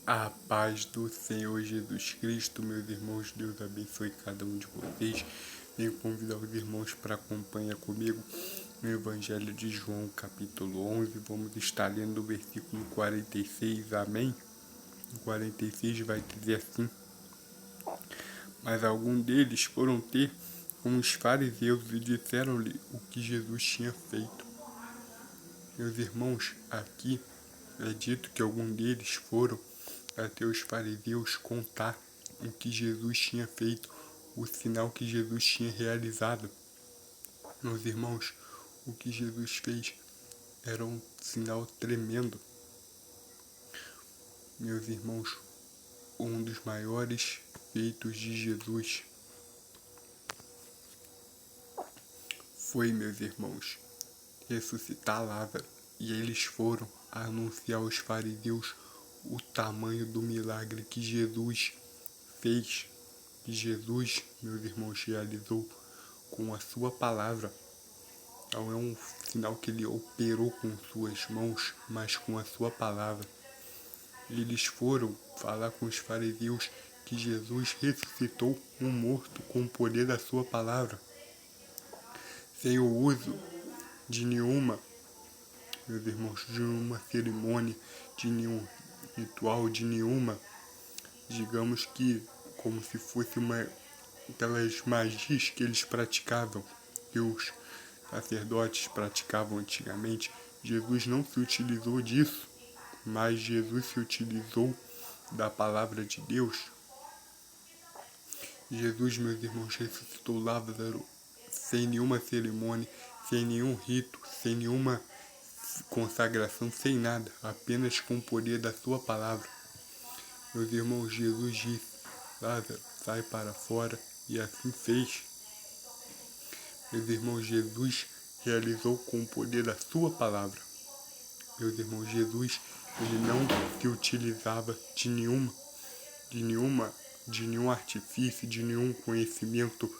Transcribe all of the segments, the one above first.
A paz do Senhor Jesus Cristo, meus irmãos, Deus abençoe cada um de vocês. Venho convidar os irmãos para acompanhar comigo no Evangelho de João, capítulo 11. Vamos estar lendo o versículo 46, amém? O 46 vai dizer assim: Mas alguns deles foram ter com os fariseus e disseram-lhe o que Jesus tinha feito. Meus irmãos, aqui é dito que alguns deles foram até os fariseus contar o que Jesus tinha feito, o sinal que Jesus tinha realizado. Meus irmãos, o que Jesus fez era um sinal tremendo. Meus irmãos, um dos maiores feitos de Jesus foi, meus irmãos, ressuscitar Lázaro. E eles foram anunciar aos fariseus o tamanho do milagre que Jesus fez, que Jesus, meus irmãos, realizou com a sua palavra. Não é um sinal que ele operou com suas mãos, mas com a sua palavra. Eles foram falar com os fariseus que Jesus ressuscitou um morto com o poder da sua palavra, sem o uso de nenhuma, meus irmãos, de nenhuma cerimônia, de nenhum ritual, de nenhuma, digamos que como se fosse aquelas magias que eles praticavam, que os sacerdotes praticavam antigamente. Jesus não se utilizou disso, mas Jesus se utilizou da palavra de Deus. Jesus, meus irmãos, ressuscitou Lázaro sem nenhuma cerimônia, sem nenhum rito, sem nenhuma consagração, sem nada, apenas com o poder da sua palavra. Meus irmãos, Jesus disse: Lázaro, sai para fora, e assim fez. Meus irmãos, Jesus realizou com o poder da sua palavra. Meus irmãos, Jesus, ele não se utilizava de nenhum artifício, de nenhum conhecimento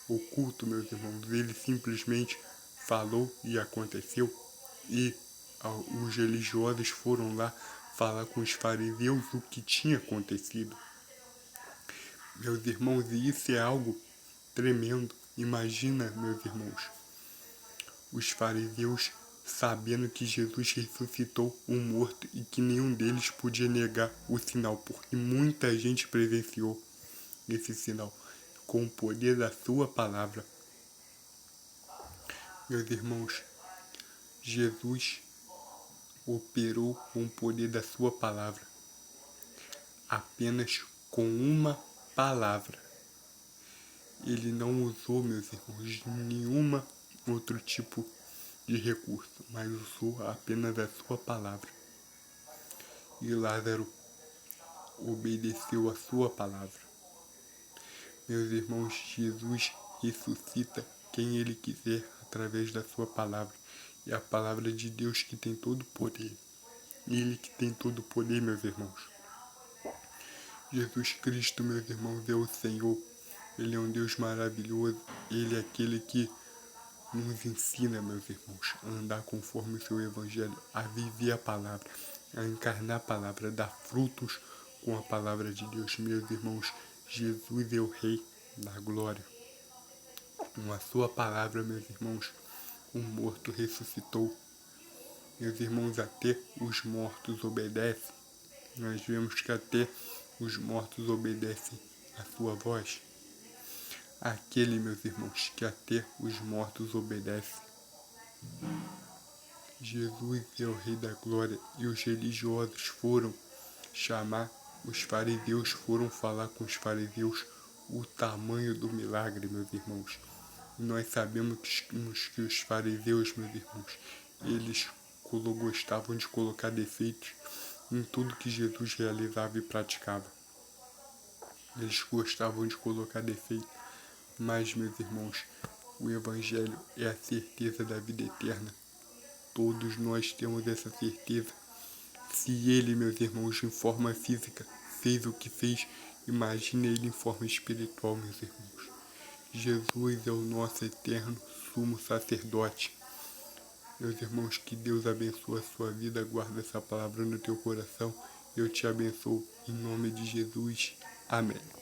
oculto, meus irmãos. Ele simplesmente falou e aconteceu. E os religiosos foram lá falar com os fariseus o que tinha acontecido. Meus irmãos, e isso é algo tremendo. Imagina, meus irmãos, os fariseus sabendo que Jesus ressuscitou um morto e que nenhum deles podia negar o sinal, porque muita gente presenciou esse sinal com o poder da sua palavra. Meus irmãos, Jesus operou com o poder da sua palavra, apenas com uma palavra. Ele não usou, meus irmãos, nenhuma outro tipo de recurso, mas usou apenas a sua palavra. E Lázaro obedeceu a sua palavra. Meus irmãos, Jesus ressuscita quem ele quiser através da sua palavra. É a palavra de Deus que tem todo o poder. Ele que tem todo o poder, meus irmãos. Jesus Cristo, meus irmãos, é o Senhor. Ele é um Deus maravilhoso. Ele é aquele que nos ensina, meus irmãos, a andar conforme o seu Evangelho, a viver a palavra, a encarnar a palavra, a dar frutos com a palavra de Deus. Meus irmãos, Jesus é o Rei da glória. Com a sua palavra, meus irmãos, o morto ressuscitou. Meus irmãos, até os mortos obedecem. Nós vemos que até os mortos obedecem a sua voz. Aquele, meus irmãos, que até os mortos obedecem. Jesus é o Rei da Glória, e os religiosos foram chamar os fariseus, foram falar com os fariseus o tamanho do milagre, meus irmãos. E nós sabemos que os fariseus, meus irmãos, eles gostavam de colocar defeitos em tudo que Jesus realizava e praticava. Eles gostavam de colocar defeitos, mas, meus irmãos, o Evangelho é a certeza da vida eterna. Todos nós temos essa certeza. Se ele, meus irmãos, em forma física, fez o que fez, imagine ele em forma espiritual, meus irmãos. Jesus é o nosso eterno sumo sacerdote. Meus irmãos, que Deus abençoe a sua vida, guarda essa palavra no teu coração Eu te abençoo em nome de Jesus. Amém.